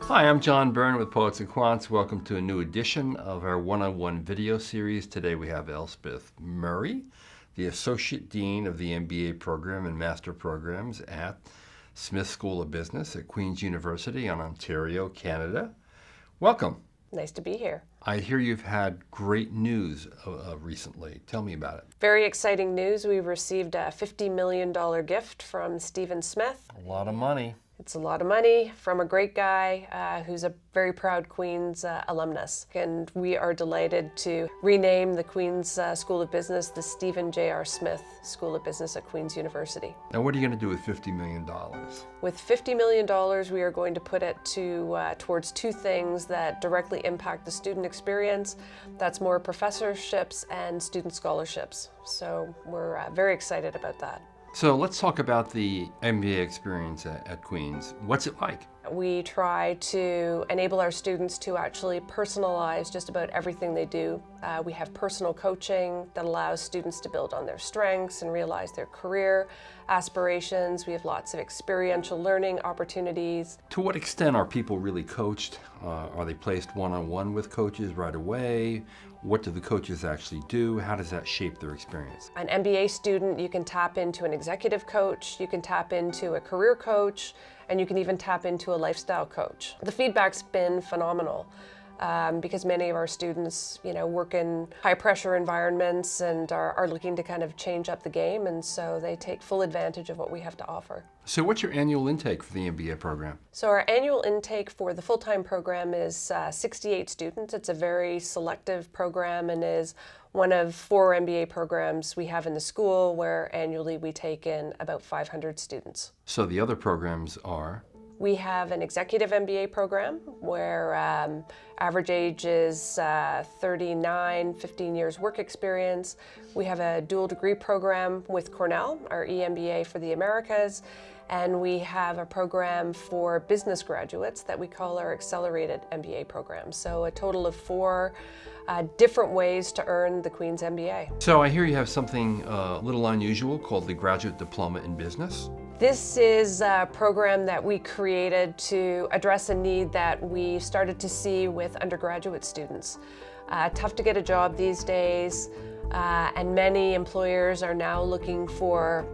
Hi, I'm John Byrne with Poets and Quants. Welcome to a new edition of our one-on-one video series. Today we have Elspeth Murray, the Associate Dean of the MBA program and Master Programs at Smith School of Business at Queen's University in Ontario, Canada. Welcome. Nice to be here. I hear you've had great news recently. Tell me about it. Very exciting news. We received a $50 million gift from Stephen Smith. A lot of money. It's a lot of money from a great guy who's a very proud Queen's alumnus. And we are delighted to rename the Queen's School of Business the Stephen J.R. Smith School of Business at Queen's University. Now, what are you going to do with $50 million? With $50 million, we are going to put it towards two things that directly impact the student experience. That's more professorships and student scholarships. So we're very excited about that. So let's talk about the MBA experience at Queen's. What's it like? We try to enable our students to actually personalize just about everything they do. We have personal coaching that allows students to build on their strengths and realize their career aspirations. We have lots of experiential learning opportunities. To what extent are people really coached? Are they placed one-on-one with coaches right away? What do the coaches actually do? How does that shape their experience? An MBA student, you can tap into an executive coach, you can tap into a career coach, and you can even tap into a lifestyle coach. The feedback's been phenomenal because many of our students, work in high-pressure environments and are looking to kind of change up the game, and so they take full advantage of what we have to offer. So what's your annual intake for the MBA program? So our annual intake for the full-time program is 68 students. It's a very selective program and is one of 4 MBA programs we have in the school where annually we take in about 500 students. So the other programs are? We have an executive MBA program where average age is 39, 15 years work experience. We have a dual degree program with Cornell, our EMBA for the Americas, and we have a program for business graduates that we call our accelerated MBA program. So a total of 4 different ways to earn the Queen's MBA. So I hear you have something a little unusual called the Graduate Diploma in Business. This is a program that we created to address a need that we started to see with undergraduate students. Tough to get a job these days, and many employers are now looking for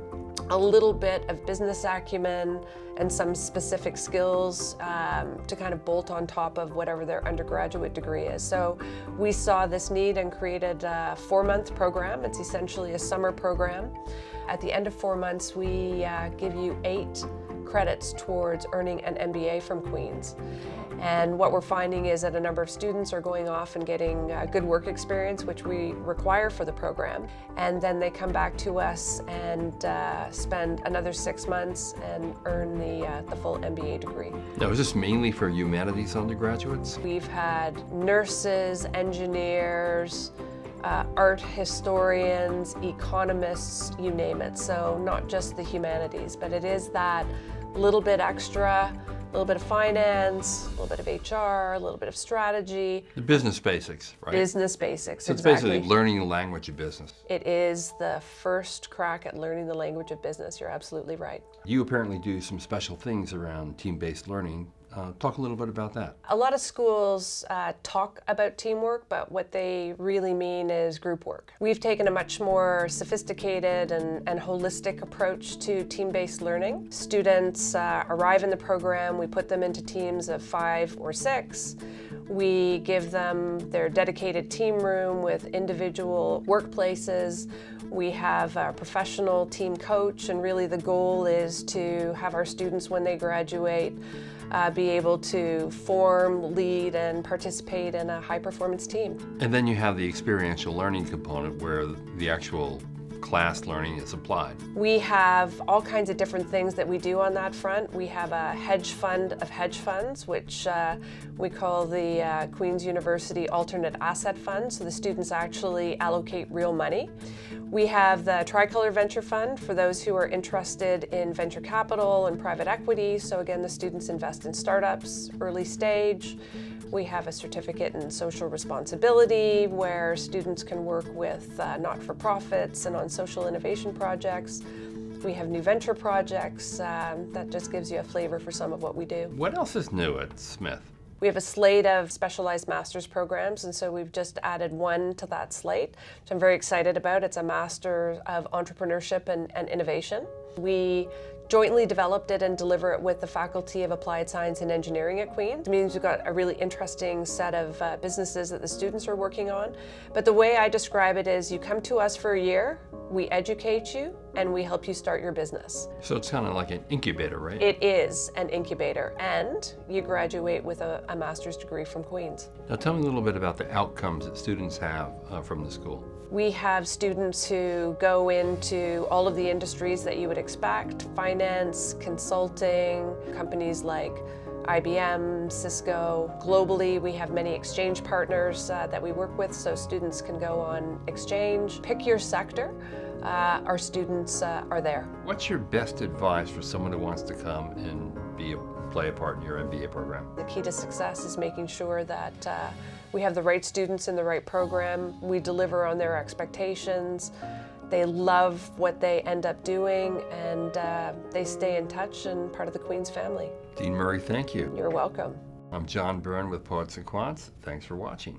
a little bit of business acumen and some specific skills to kind of bolt on top of whatever their undergraduate degree is. So we saw this need and created a 4-month program. It's essentially a summer program. At the end of 4 months, we give you 8 credits towards earning an MBA from Queen's. And what we're finding is that a number of students are going off and getting good work experience, which we require for the program. And then they come back to us and spend another 6 months and earn the full MBA degree. Now, is this mainly for humanities undergraduates? We've had nurses, engineers, art historians, economists, you name it. So not just the humanities, but it is that little bit extra, a little bit of finance, a little bit of HR, a little bit of strategy. The business basics, right? Business basics, So exactly. it's basically learning the language of business. It is the first crack at learning the language of business. You're absolutely right. You apparently do some special things around team-based learning. Talk a little bit about that. A lot of schools talk about teamwork, but what they really mean is group work. We've taken a much more sophisticated and holistic approach to team-based learning. Students arrive in the program, we put them into teams of 5 or 6. We give them their dedicated team room with individual workplaces. We have a professional team coach, and really the goal is to have our students, when they graduate, be able to form, lead, and participate in a high-performance team. And then you have the experiential learning component where the actual class learning is applied. We have all kinds of different things that we do on that front. We have a hedge fund of hedge funds, which we call the Queen's University Alternate Asset Fund, so the students actually allocate real money. We have the Tricolor Venture Fund for those who are interested in venture capital and private equity. So again, the students invest in startups, early stage. We have a certificate in social responsibility where students can work with not-for-profits and on social innovation projects. We have new venture projects. That just gives you a flavor for some of what we do. What else is new at Smith? We have a slate of specialized master's programs, and so we've just added one to that slate, which I'm very excited about. It's a Master of Entrepreneurship and Innovation. We jointly developed it and deliver it with the Faculty of Applied Science and Engineering at Queen's. It means we've got a really interesting set of businesses that the students are working on. But the way I describe it is you come to us for a year, we educate you, and we help you start your business. So it's kind of like an incubator, right? It is an incubator, and you graduate with a master's degree from Queen's. Now tell me a little bit about the outcomes that students have from the school. We have students who go into all of the industries that you would expect: finance, consulting, companies like IBM, Cisco. Globally, we have many exchange partners that we work with, so students can go on exchange. Pick your sector. Our students are there. What's your best advice for someone who wants to come and play a part in your MBA program? The key to success is making sure that we have the right students in the right program. We deliver on their expectations. They love what they end up doing, and they stay in touch and part of the Queen's family. Dean Murray, thank you. You're welcome. I'm John Byrne with Poets and Quants. Thanks for watching.